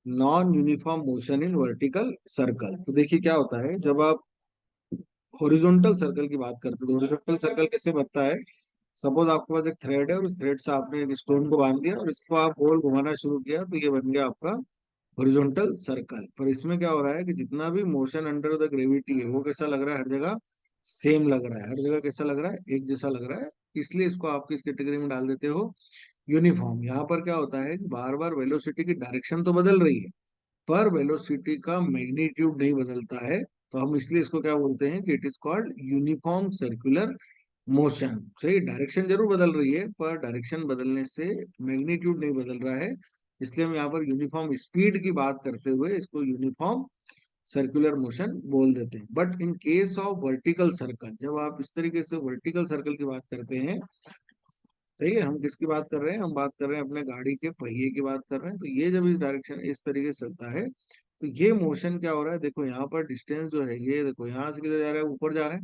Non uniform motion in vertical circle. तो देखिए क्या होता है, जब आप हॉरिजॉन्टल सर्कल की बात करते हैं तो हॉरिजॉन्टल सर्कल कैसे बनता है। सपोज आपके पास एक थ्रेड है और उस थ्रेड से आपने एक स्टोन को बांध दिया और इसको आप गोल घुमाना शुरू किया तो ये बन गया आपका हॉरिजॉन्टल सर्कल। पर इसमें क्या हो रहा है कि जितना भी मोशन अंडर द ग्रेविटी है वो कैसा लग रहा है, हर जगह सेम लग रहा है, हर जगह कैसा लग रहा है, एक जैसा लग रहा है। इसलिए इसको आप किस कैटेगरी में डाल देते हो, यूनिफॉर्म। यहाँ पर क्या होता है, बार बार वेलोसिटी की डायरेक्शन तो बदल रही है पर वेलोसिटी का मैग्नीट्यूड नहीं बदलता है। तो हम इसलिए इसको क्या बोलते हैं कि it is called uniform circular motion. सही, डायरेक्शन जरूर बदल रही है पर डायरेक्शन बदलने से मैग्नीट्यूड नहीं बदल रहा है। इसलिए हम यहाँ पर यूनिफॉर्म स्पीड की बात करते हुए इसको यूनिफॉर्म सर्कुलर मोशन बोल देते हैं। But in case of vertical circle, जब आप इस तरीके से वर्टिकल सर्कल की बात करते हैं, सही है, हम किसकी बात कर रहे हैं, हम बात कर रहे हैं अपने गाड़ी के पहिए की बात कर रहे हैं। तो ये जब इस डायरेक्शन इस तरीके से चलता है तो ये मोशन क्या हो रहा है, देखो यहाँ पर डिस्टेंस जो है, ये देखो यहाँ से किधर जा रहा है, ऊपर जा रहा है।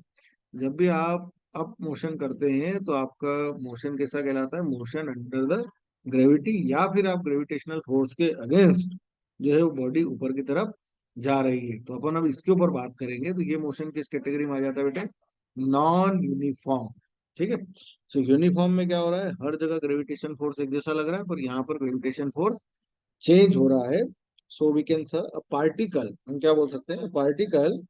जब भी आप अप मोशन करते हैं तो आपका मोशन कैसा कहलाता है, मोशन अंडर द ग्रेविटी, या फिर आप ग्रेविटेशनल फोर्स के अगेंस्ट जो है वो बॉडी ऊपर की तरफ जा रही है। तो अपन अब इसके ऊपर बात करेंगे तो ये मोशन किस कैटेगरी में आ जाता है बेटे, नॉन यूनिफॉर्म। ठीक है, सो यूनिफॉर्म में क्या हो रहा है, हर जगह ग्रेविटेशन फोर्स एक जैसा लग रहा है पर यहाँ पर ग्रेविटेशन फोर्स चेंज हो रहा है। So we can say particle, हम क्या बोल सकते हैं, particle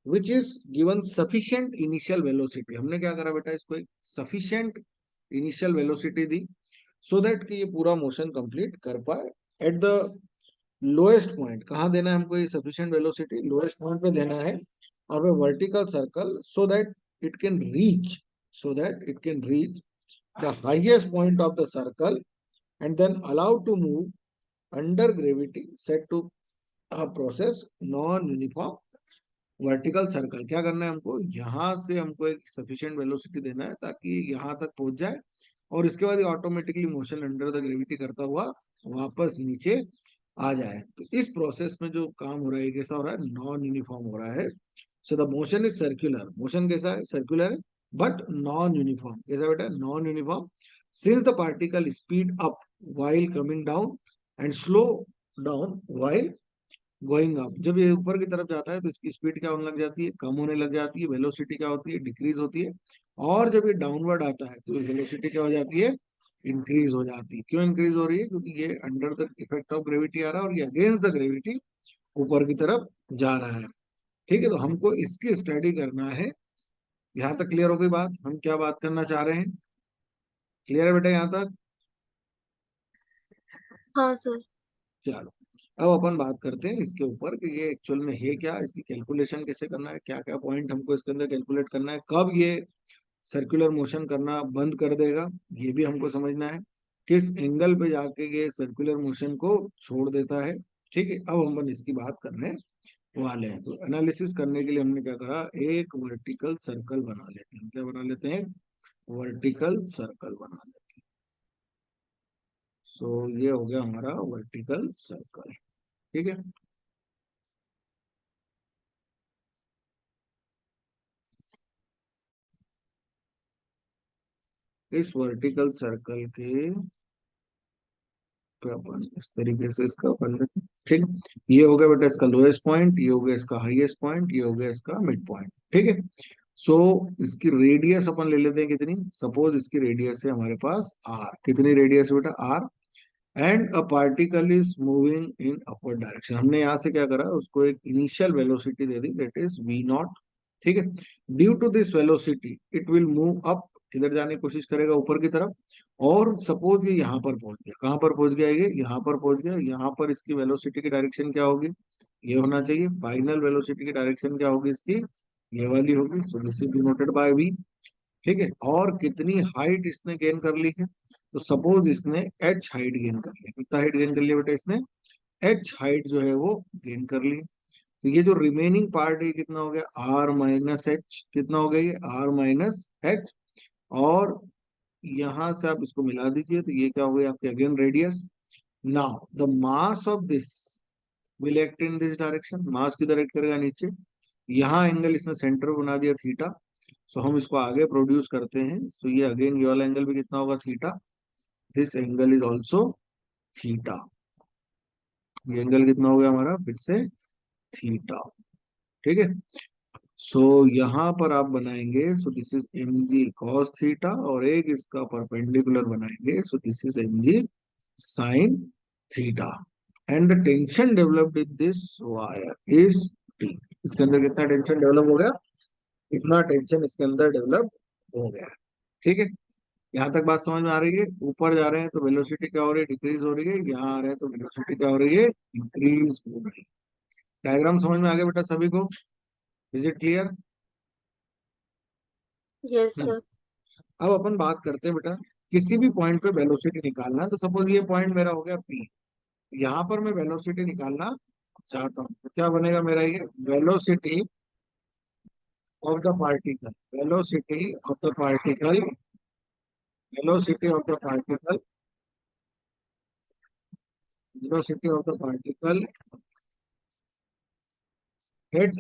which is given sufficient initial velocity. हमने क्या करा बेटा, इसको एक सफिशिएंट इनिशियल वेलोसिटी दी सो दैट कि ये पूरा मोशन कंप्लीट कर पाए। एट द लोएस्ट पॉइंट कहाँ देना है हमको ये सफिशिएंट वेलोसिटी, लोएस्ट पॉइंट पे देना है of A vertical circle so that it can reach, so that it can reach the highest point of the circle and then allowed to move under gravity set to a process non-uniform vertical circle. क्या करना है हमको, यहाँ से हमको एक sufficient velocity देना है ताकि यहाँ तक पहुंच जाए और इसके बाद ये automatically motion under the gravity करता हुआ वापस नीचे आ जाए। तो इस प्रोसेस में जो काम हो रहा है ये कैसा हो रहा है, नॉन यूनिफॉर्म हो रहा है। So the motion is circular, motion कैसा है, सर्कुलर है बट नॉन यूनिफॉर्म। कैसा बेटा, non uniform. Since the particle speed up while coming down and slow down while going up, जब ये ऊपर की तरफ जाता है तो इसकी स्पीड क्या होने लग जाती है, कम होने लग जाती है, वेलोसिटी क्या होती है, डिक्रीज होती है। और जब ये डाउनवर्ड आता है तो वेलोसिटी क्या हो जाती है, इंक्रीज हो जाती है। क्यों इंक्रीज हो रही है, क्योंकि ये under the effect of gravity आ रहा है और ये अगेंस्ट द ग्रेविटी ऊपर की तरफ जा रहा है। ठीक है, तो हमको इसकी स्टडी करना है। यहाँ तक क्लियर हो गई बात, हम क्या बात करना चाह रहे हैं, क्लियर है बेटा यहाँ तक। हाँ सर। चलो, अब अपन बात करते हैं इसके ऊपर कि ये एक्चुअल में है क्या, इसकी कैलकुलेशन कैसे करना है, क्या क्या पॉइंट हमको इसके अंदर कैलकुलेट करना है, कब ये सर्कुलर मोशन करना बंद कर देगा ये भी हमको समझना है, किस एंगल पे जाके ये सर्कुलर मोशन को छोड़ देता है। ठीक है, अब हम इसकी बात करने वाले हैं। तो एनालिसिस करने के लिए हमने क्या करा, एक वर्टिकल सर्कल बना लेते हैं। क्या बना लेते हैं, वर्टिकल सर्कल बना लेते हैं। सो ये हो गया हमारा वर्टिकल सर्कल। ठीक है, इस वर्टिकल सर्कल के पे अपन इस तरीके से इसका बन लेते हैं। ठीक है, ये हो गया बेटा इसका लोएस्ट पॉइंट, ये हो गया इसका हाईएस्ट पॉइंट, ये हो गया इसका मिड पॉइंट। ठीक है, सो इसकी रेडियस अपन ले लेते हैं कितनी, सपोज इसकी रेडियस है हमारे पास आर। कितनी रेडियस है बेटा, R. And a particle is moving in upward direction. हमने यहाँ से क्या करा, उसको एक इनिशियल वेलोसिटी दे दी दैट इज वी नॉट। ठीक है, due to this velocity it will move up, किधर जाने की कोशिश करेगा, ऊपर की तरफ। और सपोज ये यहाँ पर पहुंच गया, कहाँ पर पहुंच गया, ये यहाँ पर पहुंच गया, यहाँ पर इसकी वेलोसिटी की डायरेक्शन क्या होगी, ये होना चाहिए। फाइनल वेलोसिटी की डायरेक्शन क्या होगी इसकी, ये वाली होगी। So this is denoted by v. ठीक है, और कितनी हाइट इसने गेन कर ली है, तो सपोज इसने एच हाइट गेन कर ली। कितना हाइट गेन कर लिया बेटा इसने, एच हाइट जो है वो गेन कर ली। तो ये जो रिमेनिंग पार्ट है कितना हो गया, आर माइनस एच। कितना हो गया ये, आर माइनस एच। और यहां से आप इसको मिला दीजिए तो ये क्या हो गया आपके, again radius. Now the mass of this will act in this direction, mass किधर एक्ट करेगा, नीचे। यहाँ एंगल इसने सेंटर बना दिया थीटा। सो हम इसको आगे प्रोड्यूस करते हैं। सो ये अगेन ये वाला एंगल भी कितना होगा, theta. This angle is also theta. ये एंगल कितना हो गया हमारा फिर से, थीटा। ठीक है। सो यहाँ पर आप बनाएंगे, so this is m g cos theta, और एक इसका परपेंडिकुलर बनाएंगे, so this is m g sine theta. And the tension developed in this wire is T. इसके अंदर कितना टेंशन डेवलप हो गया, इतना टेंशन इसके अंदर डेवलप हो गया। ठीक है। यहाँ तक बात समझ में आ रही है। ऊपर जा रहे हैं तो वेलोसिटी क्या हो रही है, डिक्रीज हो रही है। यहाँ आ रहे हैं तो वेलोसिटी क्या हो रही है, इंक्रीज हो रही है। डायग्राम समझ में आ गया बेटा सभी को? Is it clear? Yes sir. अब अपन बात करते हैं बेटा, किसी भी पॉइंट पे वेलोसिटी निकालना है। तो सपोज ये पॉइंट मेरा हो गया पी, यहाँ पर मैं वेलोसिटी निकालना चाहता हूँ, तो क्या बनेगा मेरा ये, velocity of the particle, velocity of the particle, velocity of the particle, velocity of the particle at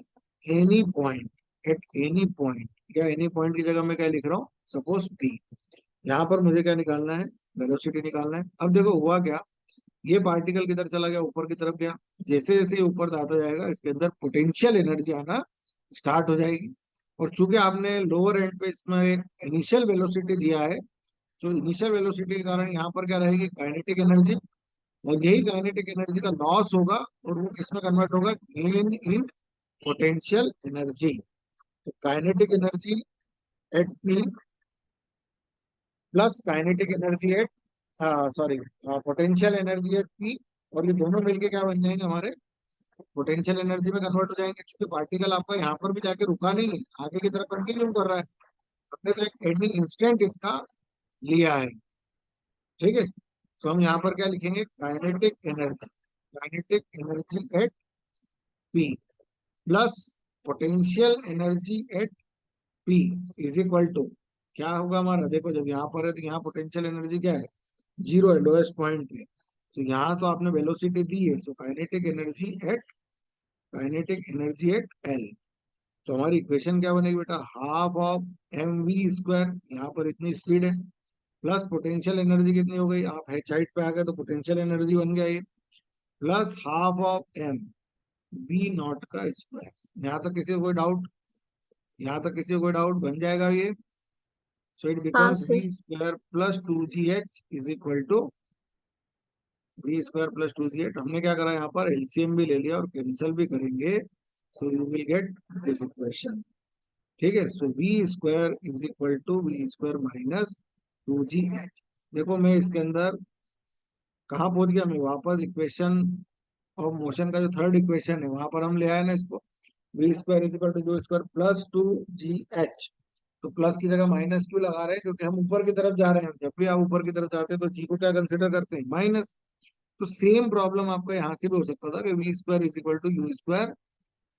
any point, at any point, या एनी पॉइंट की जगह मैं क्या लिख रहा हूँ, सपोज पी। यहाँ पर मुझे क्या निकालना है, वेलोसिटी निकालना है। अब देखो हुआ क्या, ये पार्टिकल किधर चला गया, ऊपर की तरफ गया। जैसे जैसे ये ऊपर जाता जाएगा, इसके अंदर पोटेंशियल एनर्जी आना स्टार्ट हो जाएगी। और चूंकि आपने लोअर एंड पे इसमें इनिशियल वेलोसिटी दिया है, तो इनिशियल वेलोसिटी के कारण यहाँ पर क्या रहेगी, काइनेटिक एनर्जी। और यही काइनेटिक एनर्जी का लॉस होगा, और वो किसमें कन्वर्ट होगा, गेन इन पोटेंशियल एनर्जी। तो kinetic energy at P plus kinetic energy eight, sorry, potential energy at P, और ये दोनों मिलके क्या बन जाएंगे हमारे, पोटेंशियल एनर्जी में कन्वर्ट हो जाएंगे। क्योंकि पार्टिकल आपका यहाँ पर भी जाके रुका नहीं है, आगे की तरफ कंटिन्यू कर रहा है। हमने तो एक एनी इंस्टेंट इसका लिया है। ठीक है। तो हम यहाँ पर क्या लिखेंगे, kinetic energy, kinetic energy at P plus potential energy at P is equal to, क्या होगा हमारा, देखो जब यहाँ पर है तो यहाँ पोटेंशियल एनर्जी क्या है, जीरो है, लोएस्ट पॉइंट पे। तो यहाँ तो आपने वेलोसिटी दी है, so kinetic energy at, kinetic energy at L. तो हमारी इक्वेशन क्या बनेगी बेटा, half of m v square, यहाँ पर इतनी स्पीड है, प्लस पोटेंशियल एनर्जी कितनी हो गई, आप हेच हाइट पे आ गए तो पोटेंशियल एनर्जी बन गया ये, plus half of m b naught का स्क्वायर। यहाँ तक किसी को कोई डाउट, यहाँ तक किसी को कोई डाउट, बन जाएगा ये। सो इट हाँ becomes v sir. Square plus two g h is equal to v square plus two g h. हमने क्या करा, यहाँ पर एलसीएम भी ले लिया और कैंसिल भी करेंगे, so you will get this equation. ठीक है। So v square is equal to v square minus two g h. देखो मैं इसके अंदर कहाँ पहुंच गया, मैं वापस इक्वेशन ऑफ मोशन का जो थर्ड इक्वेशन है वहां पर हम ले आए ना इसको, v square is equal to u square plus two g h. तो प्लस की जगह माइनस क्यों लगा रहे हैं, क्योंकि हम ऊपर की तरफ जा रहे हैं। जब भी आप ऊपर की तरफ जाते हैं तो जी को क्या कंसिडर करते हैं, माइनस। तो सेम प्रॉब्लम आपका यहाँ से भी हो सकता था कि we square is equal to u square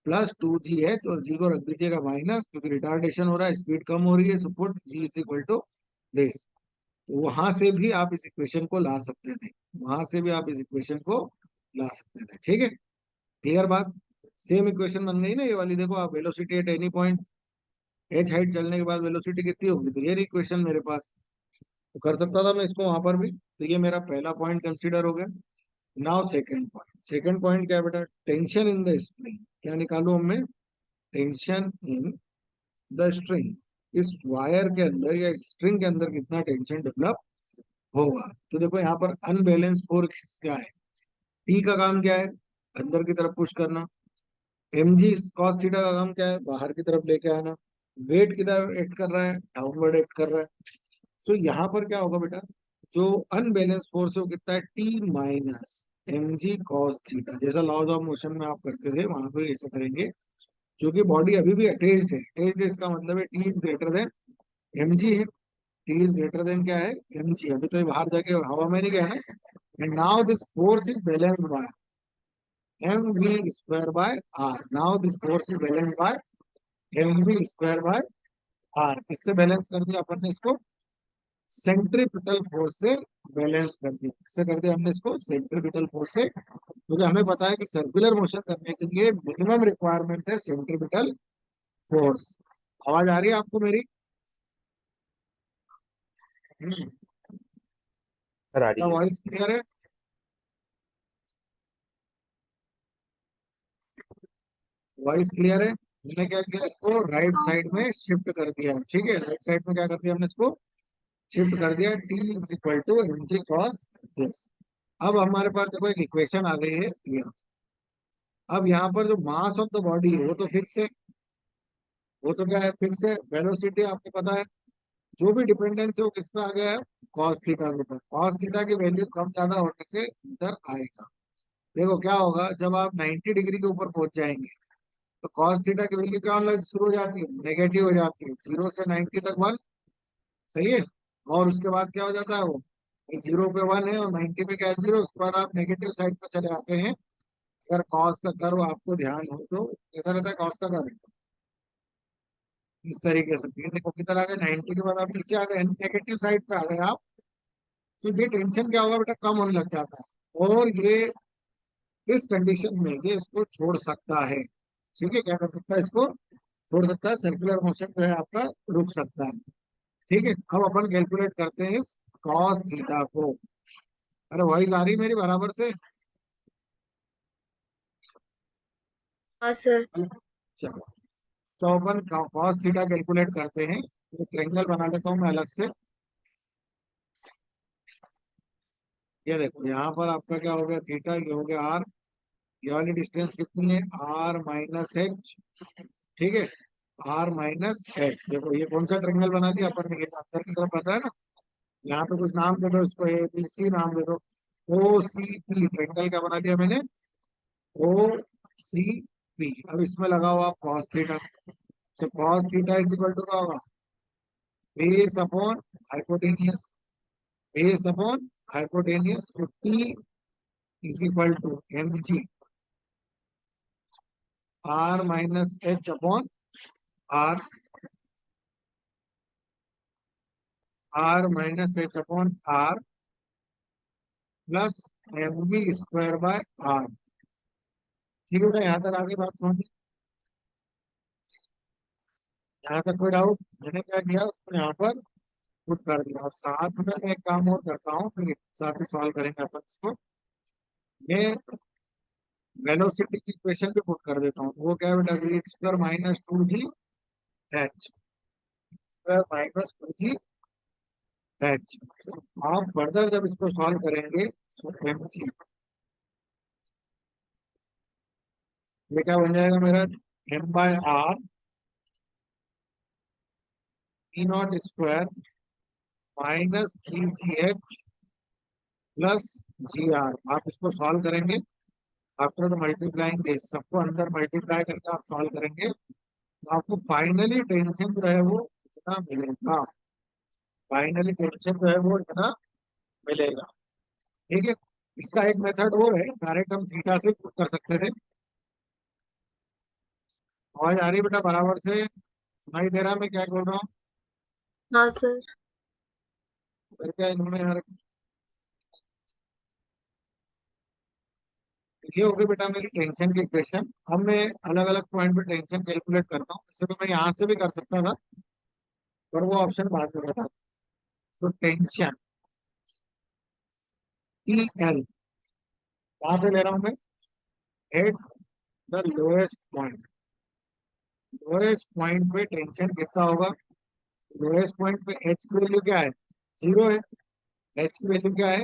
plus two g H, और जी को रख दीजिएगा माइनस, क्योंकि रिटार्डेशन हो रहा है, स्पीड कम हो रही है, so put g is equal to this. तो वहां से भी आप इस इक्वेशन को ला सकते थे, वहां से भी आप इस इक्वेशन को ला सकते थे। ठीक है। क्लियर बात? सेम इक्वेशन बन गई ना ये वाली, देखो आप, velocity at any point, H height चलने के बाद वेलोसिटी कितनी होगी, तो ये इक्वेशन मेरे पास, तो कर सकता था मैं इसको वहां पर भी। तो ये मेरा पहला पॉइंट कंसीडर हो गया। Now second point, second point क्या है बेटा, टेंशन इन द स्प्रिंग। क्या निकालू हमें, टेंशन इन द स्ट्रिंग। इस वायर के अंदर या स्ट्रिंग के अंदर कितना टेंशन डेवलप होगा। तो देखो यहाँ पर अनबैलेंस फोर्स क्या है, टी का काम क्या है, अंदर की तरफ पुश करना। एम जी कॉस थीटा का काम क्या है, बाहर की तरफ लेके आना। वेट किधर एक्ट कर रहा है, डाउनवर्ड एक्ट कर रहा है। सो यहाँ पर क्या होगा बेटा, जो अनबैलेंस फोर्स है वो कितना है, T minus m g cos theta. जैसा लॉज ऑफ मोशन में आप करते थे वहां पर ऐसा करेंगे। जो कि बॉडी अभी भी अटैच्ड है, अटैच्ड है इसका मतलब है T is greater than M G है। टी इज ग्रेटर देन क्या है, एम जी। अभी तो ये बाहर जाके हवा में नहीं गया ना। And now this force is balanced by m v square by R. Now this force is balanced by m v square by R. किससे बैलेंस कर दिया अपन ने इसको, सेंट्रीपिटल फोर्स से बैलेंस कर दिया। किससे कर दिया हमने इसको, सेंट्रीपिटल फोर्स से। क्योंकि हमें पता है कि सर्कुलर मोशन करने के लिए मिनिमम रिक्वायरमेंट है सेंट्रीपिटल फोर्स। आवाज आ रही है आपको मेरी? क्या सर आ रही है। वॉइस क्लियर है? वॉइस क्लियर है? हमने क्या किया, इसको राइट हाँ साइड सर। में शिफ्ट कर दिया, ठीक है, राइट साइड में क्या कर दिया हमने, इसको शिफ्ट कर दिया, T is equal to M g cos this. अब हमारे पास देखो एक इक्वेशन आ गई है ये। अब यहाँ पर जो मास ऑफ द बॉडी है वो तो फिक्स है, वो तो क्या है, फिक्स है। वेलोसिटी आपको पता है, जो भी डिपेंडेंस है वो किस पे आ गया है, कॉस थीटा के ऊपर। कॉस थीटा की वैल्यू कम ज्यादा होने से इधर आएगा। देखो क्या होगा, जब आप 90 डिग्री के ऊपर पहुंच जाएंगे तो कॉस थीटा की वैल्यू क्या होने शुरू हो जाती है, नेगेटिव हो जाती है। 0 से 90 तक 1, सही है। और उसके बाद क्या हो जाता है वो, 0 पे 1 है और 90 पे क्या है, 0। उसके बाद आप नेगेटिव साइड पे चले आते हैं। अगर कॉस का कर्व आपको ध्यान हो तो कैसा रहता है कॉस का कर्व, इस तरीके से। ये देखो किधर आ गए, 90 के बाद आप नीचे आ गए, नेगेटिव साइड पे आ गए आप। तो ये टेंशन क्या होगा बेटा, कम होने लग जाता है। और ये इस कंडीशन में ये इसको छोड़ सकता है, ठीक है, क्या कर सकता है, इसको छोड़ सकता है, सर्कुलर मोशन जो है आपका रुक सकता है। ठीक है, अब अपन कैलकुलेट करते हैं इस कॉस थीटा को। अरे वॉइस आ रही मेरी बराबर से? हाँ सर। चलो, तो अपन कॉस थीटा कैलकुलेट करते हैं। तो ट्रायंगल बना लेता हूँ मैं अलग से। ये देखो यहाँ पर आपका क्या हो गया, थीटा, ये हो गया आर। ये वाली डिस्टेंस कितनी है, आर माइनस एच, ठीक है, आर माइनस एच। देखो ये कौन सा ट्रायंगल बना दिया अपन ने, ये तो अंदर की तरफ बन रहा है ना। यहाँ पे कुछ नाम दे दो इसको, ए बी सी नाम दे दो। ओ सी पी ट्रायंगल क्या बना दिया मैंने, ओ सी पी। अब इसमें लगा हुआ कॉस थीटा। तो cos theta is equal to क्या होगा, base upon hypotenuse, base upon hypotenuse. तो T is equal to M G, R minus H upon R, R minus H upon R plus M B square by R. ठीक है बेटा, यहाँ तक आगे बात समझ। यहाँ तक कोई डाउट? मैंने क्या किया, उसको यहाँ पर पुट कर दिया। और साथ में मैं एक काम और करता हूँ, फिर साथ ही सॉल्व करेंगे अपन इसको। मैं वेलोसिटी की इक्वेशन भी पुट कर देता हूँ। वो क्या है बेटा, v square minus two g h square minus two g h. आप फर्दर जब इसको सॉल्व करेंगे तो एम जी, ये क्या बन जाएगा मेरा, m by R e naught square minus three g h plus g R. आप इसको सॉल्व करेंगे, आफ्टर द मल्टीप्लाइंग दिस, सबको अंदर मल्टीप्लाई करके आप सॉल्व करेंगे तो आपको फाइनली टेंशन जो है वो इतना मिलेगा। फाइनली टेंशन जो है वो इतना मिलेगा, ठीक है। इसका एक मेथड और है, डायरेक्ट हम थीटा से पुट कर सकते थे। आवाज आ रही है बेटा बराबर से, सुनाई दे रहा है मैं क्या बोल रहा हूँ? हाँ सर। फिर क्या इन्होंने यार, ये हो गई बेटा मेरी टेंशन की इक्वेशन। अब मैं अलग अलग पॉइंट पे टेंशन कैलकुलेट करता हूँ। वैसे तो मैं यहाँ से भी कर सकता था, पर वो ऑप्शन बाद में बता। तो टेंशन टी एल कहाँ पे ले रहा हूँ मैं, eight the lowest point. Lowest point पे टेंशन कितना होगा, लोएस्ट पॉइंट पे एच की वैल्यू क्या है, जीरो है। एच की वैल्यू क्या है,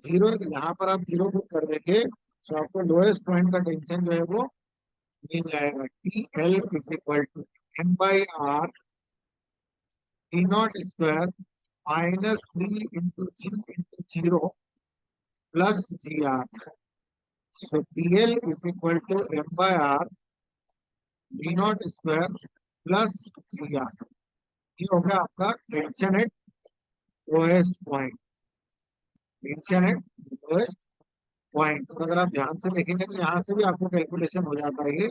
जीरो है। तो यहाँ पर आप जीरो पुट कर देंगे तो आपको लोएस्ट पॉइंट का टेंशन जो है वो मिल जाएगा। T L is equal to m by R T naught square minus three into g into zero plus g are. So T L is equal to m by R T naught square plus g R. ये हो गया आपका tension at lowest point, tension at lowest point. और अगर आप ध्यान से देखेंगे तो यहाँ से भी आपको कैलकुलेशन हो जाता है ये।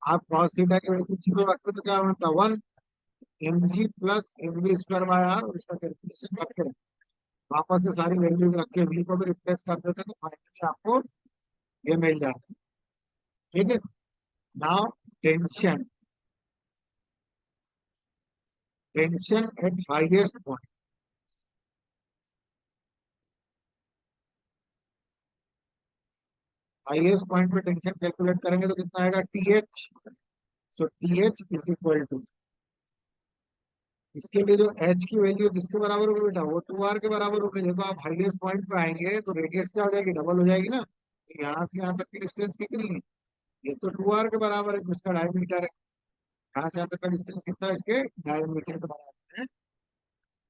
आप cos थीटा के वैल्यू जीरो रखते तो क्या होता, one m g plus M B square by R, और इसका कैलकुलेशन करके वापस से सारी वैल्यूज रख के वी को भी रिप्लेस कर देते तो फाइनली आपको ये मिल जाता है, ठीक है। Now tension, tension at highest point. Highest point पे टेंशन कैलकुलेट करेंगे तो कितना आएगा, T H. So T H is equal to, इसके लिए जो एच की वैल्यू किसके बराबर होगी बेटा, वो 2r के बराबर होगी। देखो आप हाईएस्ट पॉइंट पे आएंगे तो रेडियस क्या हो जाएगी, डबल हो जाएगी ना। तो यहाँ से यहाँ तक की डिस्टेंस कितनी है, ये तो 2r के बराबर है, जिसका डायमीटर है। यहाँ से यहाँ तक का डिस्टेंस कितना है, इसके डायमीटर के बराबर है।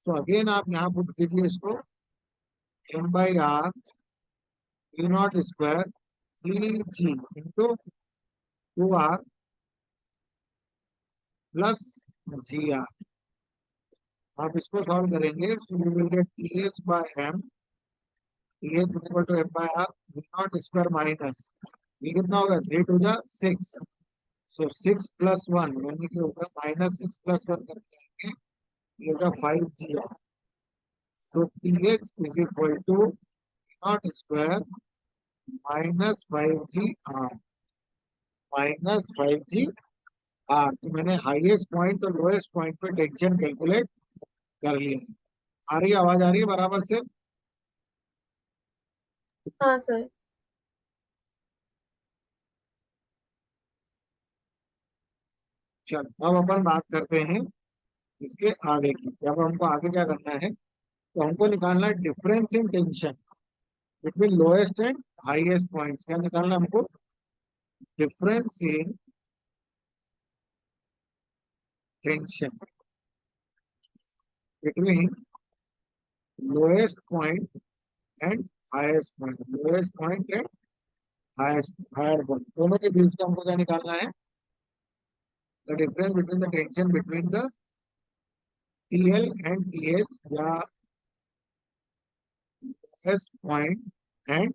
सो अगेन आप यहाँ पुट कीजिए इसको, m by R we naught square 3g into 2r plus g R. आप इसको सॉल्व करेंगे, so you will get T H by m, T H is equal to M by R we naught square minus, ये कितना होगा, 3 to जा 6। सो 6 plus 1 यानी कि होगा -6 प्लस 1 करके आएंगे, ये होगा 5 g are. So T H is equal to naught square -5 g r, -5 g are. तो मैंने हाईएस्ट पॉइंट और लोएस्ट पॉइंट पे टेंशन कैलकुलेट कर लिया है। आ रही है, आवाज आ रही है बराबर से। हाँ सर। चलो अब अपन बात करते हैं इसके आगे की। अब हमको आगे क्या करना है, तो हमको निकालना है difference in tension between lowest and highest points. क्या निकालना है हमको, difference in tension between lowest point and highest point, lowest point and highest higher point, दोनों के बीच का हमको क्या निकालना है, the difference between the tension between the T L and T H, या lowest point and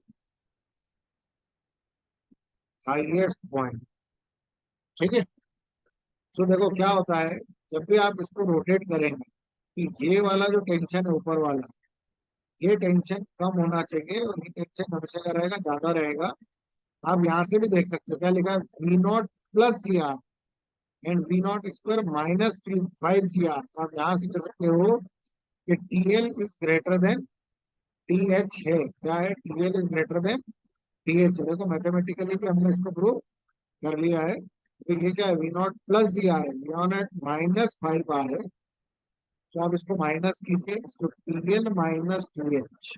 highest point. ठीक है। सो देखो क्या होता है, जब भी आप इसको रोटेट करेंगे तो ये वाला जो टेंशन है ऊपर वाला, ये टेंशन कम होना चाहिए और ये टेंशन हमेशा क्या रहेगा, ज्यादा रहेगा। आप यहाँ से भी देख सकते हो क्या लिखा है, v naught plus g R and v naught square minus 5 g R. आप यहाँ से कह सकते हो कि T L is greater than T H है। क्या है, T L is greater than T H है। देखो मैथमेटिकली भी हमने इसको प्रूव कर लिया है। तो ये क्या है, v naught plus g R है, वी नॉट -5 आर है। तो आप इसको माइनस कीजिए, इसको T L minus T H,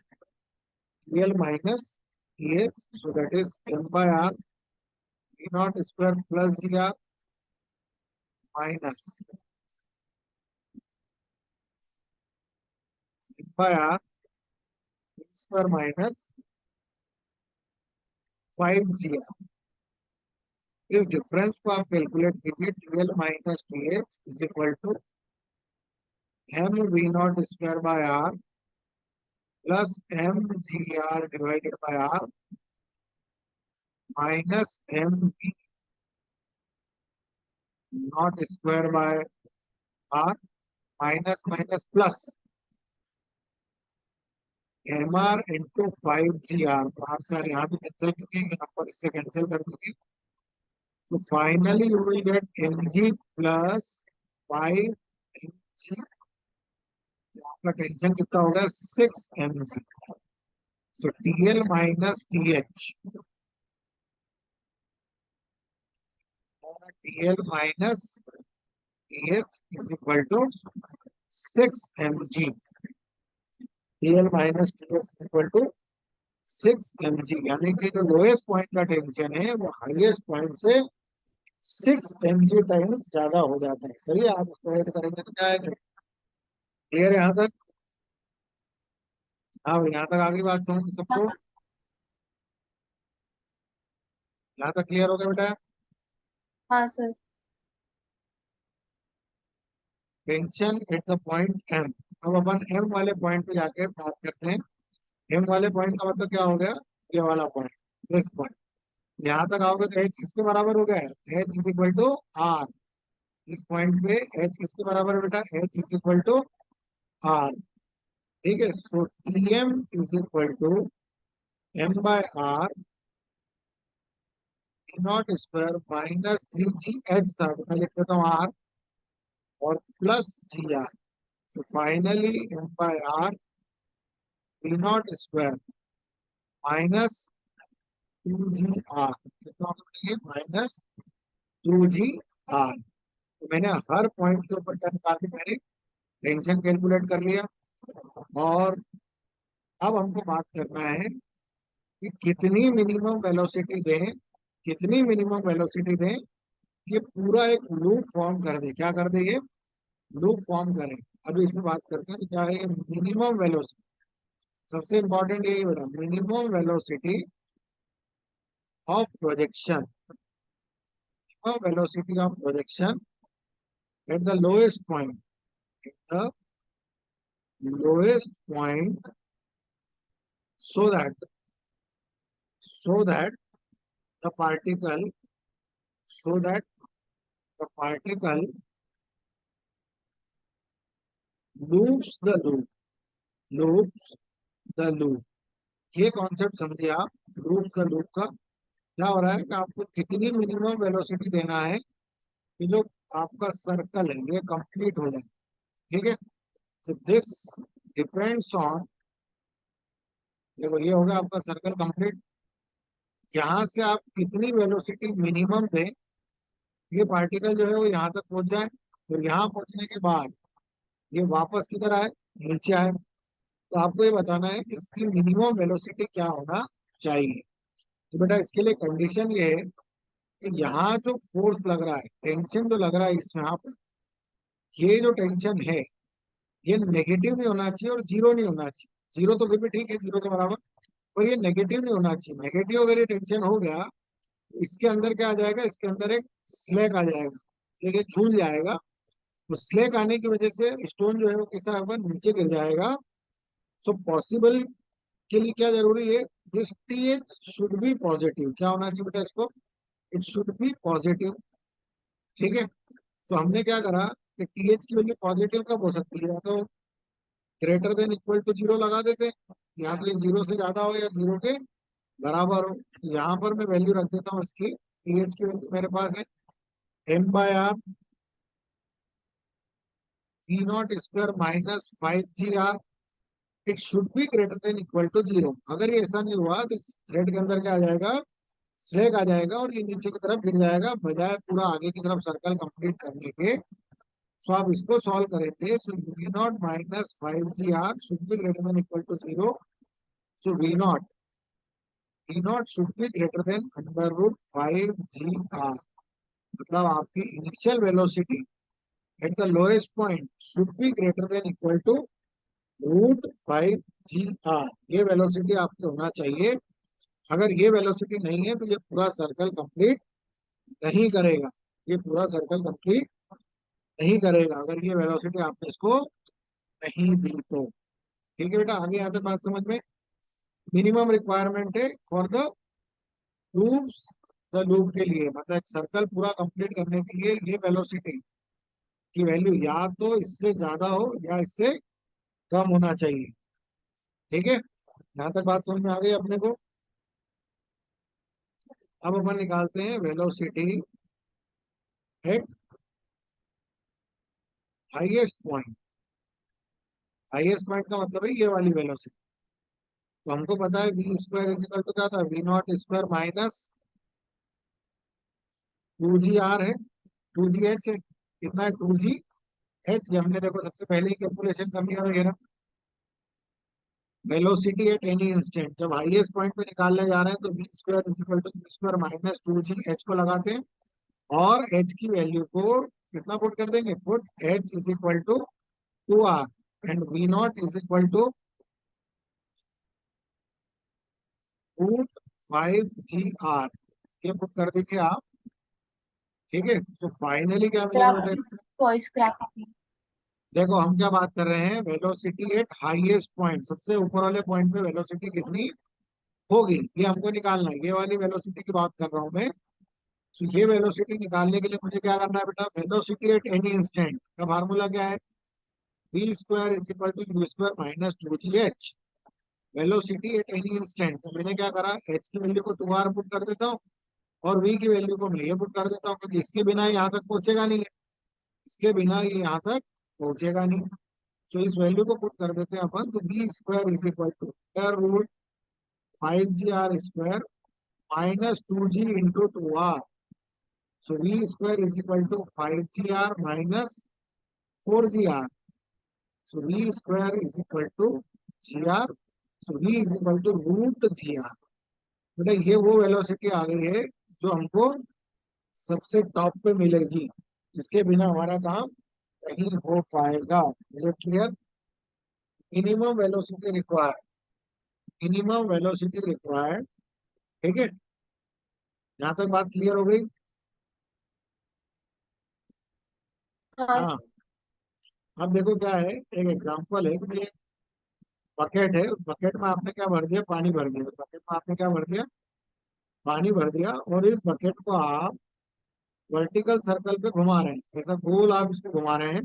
T L minus T H, so that is m by R we naught square plus g R minus m by R square minus 5 g R. इस difference को आप calculate कीजिए, T L minus T H is equal to m v naught square by R plus m ji R divided by R minus m v naught square by R minus minus plus m R into 5 g are. तो R से यहाँ पे cancel करके ये number इससे cancel कर देंगे। So finally you will get mg plus 5 mg। आपका टेंशन कितना होगा, 6 mg। सो TL minus TH, TL minus TH is equal to 6 mg। TL minus TH is equal to 6 mg, यानी कि जो लोएस्ट पॉइंट का टेंशन है वो हाईएस्ट पॉइंट से 6 mg टाइम्स ज्यादा हो जाता है। सही है, आप उसको ऐड करेंगे तो क्या आएगा, क्लियर है यहाँ तक। हाँ यहाँ तक आगे बात समझ सबको, यहाँ तक क्लियर हो गया बेटा। हाँ sir. Tension at the point M. अब अपन एम वाले पॉइंट पे जाके बात करते हैं। एम वाले पॉइंट का मतलब क्या हो गया, ये वाला पॉइंट, दिस पॉइंट। यहाँ तक आओगे तो एच किसके बराबर हो गया है, H is equal to R. इस पॉइंट पे एच किसके बराबर है बेटा, H is equal to R. ठीक है। So T M is equal to M by R naught square -3 g H था, तो मैं लिख देता हूँ आर और plus g are. So finally M by R we naught square minus 2G R कितना होगा ये -2G R। तो मैंने हर पॉइंट के ऊपर क्या निकाल के मैंने टेंशन कैलकुलेट कर लिया। और अब हमको बात करना है कि कितनी मिनिमम वेलोसिटी दें, कितनी मिनिमम वेलोसिटी दें ये पूरा एक लूप फॉर्म कर दे। क्या कर दे ये लूप फॉर्म करें। अभी इसमें बात करते हैं कि क्या है मिनिमम वेलोसिटी। सबसे इंपॉर्टेंट यही बेटा, minimum velocity of projection, velocity of projection eight the lowest point, the lowest point, so that so that the particle so that the particle loops the loops the loop। ये concept समझिए आप। Loops का loop का क्या हो रहा है कि आपको कितनी मिनिमम वेलोसिटी देना है कि जो आपका सर्कल है ये कंप्लीट हो जाए। ठीक है, सो दिस डिपेंड्स ऑन, देखो ये होगा आपका सर्कल कंप्लीट। यहाँ से आप कितनी वेलोसिटी मिनिमम दें ये पार्टिकल जो है वो यहाँ तक पहुंच जाए, और यहाँ पहुंचने के बाद ये वापस किधर आए, नीचे आए। तो आपको ये बताना है कि इसकी मिनिमम वेलोसिटी क्या होना चाहिए। तो बेटा इसके लिए कंडीशन ये है कि यहाँ जो फोर्स लग रहा है, टेंशन जो लग रहा है इसमें, यहाँ पर ये जो टेंशन है ये नेगेटिव नहीं होना चाहिए और जीरो नहीं होना चाहिए। जीरो तो फिर भी ठीक है, जीरो के बराबर, और ये नेगेटिव नहीं होना चाहिए। नेगेटिव अगर ये टेंशन हो गया तो इसके अंदर क्या आ जाएगा, इसके अंदर एक स्लैग आ जाएगा, देखिए झूल जाएगा। तो स्लैग आने की वजह से स्टोन जो है वो कैसा होगा, नीचे गिर जाएगा। सो पॉसिबल के लिए क्या जरूरी है, this TH should be positive. क्या होना चाहिए बेटा इसको, इट शुड बी पॉजिटिव। ठीक है, तो हमने क्या करा कि टीएच की वैल्यू पॉजिटिव कब हो सकती है, या तो greater than equal to zero लगा देते हैं, या तो ये जीरो से ज्यादा हो या जीरो के बराबर हो। यहाँ पर मैं वैल्यू रख देता हूँ इसकी, टीएच की वैल्यू मेरे पास है m/r v0 square -5G R। It should be greater than equal to zero. अगर ये ऐसा नहीं हुआ तो इस थ्रेड के अंदर क्या आ जाएगा, स्लैग आ जाएगा और ये नीचे की तरफ गिर जाएगा, बजाय पूरा आगे की तरफ सर्कल कंप्लीट करने के। सो आप इसको सॉल्व करेंगे, so v0 - 5G R should be greater than equal to zero. So v0 should be greater than √5G R। मतलब आपकी initial velocity at the lowest point should be greater than equal to √5G R। ये velocity आपके होना चाहिए। अगर ये velocity नहीं है तो ये पूरा सर्कल कंप्लीट नहीं करेगा, ये पूरा सर्कल कंप्लीट नहीं करेगा अगर ये वेलोसिटी आपने इसको नहीं दी तो। ठीक है बेटा, आगे यहाँ तक बात समझ में। मिनिमम रिक्वायरमेंट है for the loops, the loop के लिए, मतलब एक सर्कल पूरा कंप्लीट करने के लिए ये वेलोसिटी की वैल्यू या तो इससे ज्यादा हो या इससे कम होना चाहिए। ठीक है, यहाँ तक बात समझ में आ गई अपने को। अब अपन निकालते हैं velocity at highest point. Highest point का मतलब है ये वाली वेलोसिटी। तो हमको पता है v² इज इक्वल टू क्या था, v0 स्क्वायर -2G R है, 2G H है। कितना है 2G H, ये हमने देखो सबसे पहले ही कैलकुलेशन कर लिया था ये ना। वेलोसिटी एट एनी इंस्टेंट, जब हाईएस्ट पॉइंट पे निकालने जा रहे हैं तो v² is equal to v² -2G H को लगाते हैं, और H की वैल्यू को कितना पुट कर देंगे, put H is equal to 2R and v0 is equal to √5G R, ये पुट कर दीजिए आप। ठीक है, सो फाइनली क्या सर मिलेगा आपकी बेटा, वॉइस क्रैक हो रही है। देखो हम क्या बात कर रहे हैं, वेलोसिटी एट हाईएस्ट पॉइंट, सबसे ऊपर वाले पॉइंट पे वेलोसिटी कितनी होगी ये हमको निकालना है। ये वाली वेलोसिटी की बात कर रहा हूँ मैं। तो ये वेलोसिटी निकालने के लिए मुझे क्या करना है बेटा, वेलोसिटी एट एनी इंस्टेंट का फार्मूला क्या है, v² is equal to u² -2G H। Velocity at any instant, तो मैंने क्या करा, h की वैल्यू को 2R पुट कर देता हूँ और v की वैल्यू को मैं ये पुट कर देता हूँ, क्योंकि इसके बिना यहाँ तक पहुंचेगा नहीं है, इसके बिना ये यहाँ तक पहुंचेगा नहीं। तो इस वैल्यू को पुट कर देते हैं अपन, तो v² is equal to √5G R square minus 2g into 2r, so v square is equal to 5gr minus 4gr, so v square is equal to gr, so v is equal to root gr। बेटा ये वो velocity आ गई है जो हमको सबसे top पे मिलेगी, इसके बिना हमारा काम नहीं हो पाएगा। Is it clear? Minimum velocity required, minimum velocity required. ठीक है, यहाँ तक बात क्लियर हो गई? हाँ हाँ। सर। अब देखो क्या है, एक एग्जांपल है कि ये बकेट है, उस बकेट में आपने क्या भर दिया, पानी भर दिया, बकेट में आपने क्या भर दिया, पानी भर दिया, और इस बकेट को आप वर्टिकल सर्कल पे घुमा रहे हैं, ऐसा गोल आप इसको घुमा रहे हैं।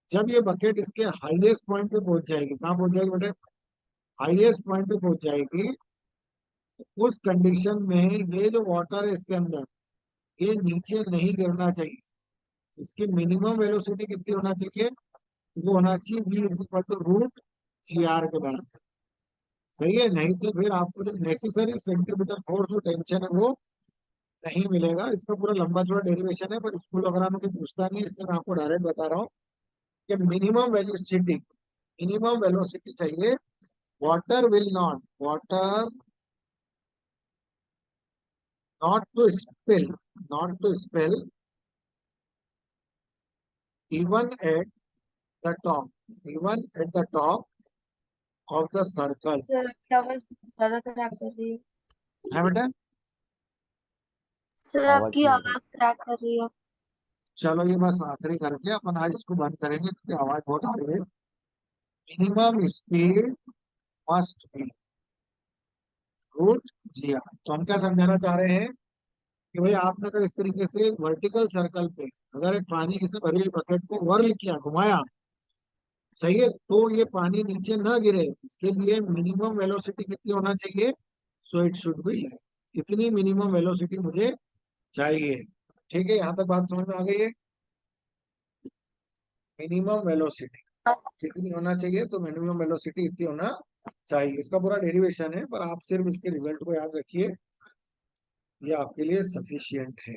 जब ये बकेट इसके हाईएस्ट पॉइंट पे पहुंच जाएगी, कहाँ पहुंच जाएगी बेटे, हाईएस्ट पॉइंट पे पहुंच जाएगी, तो उस कंडीशन में ये जो वाटर है इसके अंदर, ये नीचे नहीं गिरना चाहिए। इसकी मिनिमम वेलोसिटी कितनी होना चाहिए, तो वो होना चाहिए v is equal to root g R के बराबर। सही है, नहीं तो फिर आपको जो नेसेसरी सेंटीमीटर फोर्स जो टेंशन है वो नहीं मिलेगा। इसका पूरा लंबा चौड़ा डेरिवेशन है, पर स्कूल वगैरह में कोई पूछता नहीं है, इसलिए मैं आपको डायरेक्ट बता रहा हूँ कि मिनिमम वेलोसिटी चाहिए। Water not to spill, not to spill even at the top, even at the top of the circle. Sir आपकी आवाज ज्यादा क्रैक कर रही है। है बेटा? सर आवाज आपकी नहीं आ रही। आवाज क्रैक कर रही है। चलो ये बस आखिरी करके अपन आज इसको बंद करेंगे क्योंकि आवाज बहुत आ रही है। Minimum speed must be root g are. तो हम क्या समझाना चाह रहे हैं कि भाई आपने अगर इस तरीके से वर्टिकल सर्कल पे अगर एक पानी से भरी हुई बकेट को वर्ल किया, घुमाया, सही है, तो ये पानी नीचे ना गिरे, इसके लिए मिनिमम वेलोसिटी कितनी होना चाहिए, so it should be like, इतनी मिनिमम वेलोसिटी मुझे चाहिए। ठीक है, यहाँ तक बात समझ में आ गई है? मिनिमम वेलोसिटी हाँ कितनी होना चाहिए, तो मिनिमम वेलोसिटी इतनी होना चाहिए। इसका पूरा डेरिवेशन है, पर आप सिर्फ इसके रिजल्ट को याद रखिए, ये आपके लिए सफिशियंट है।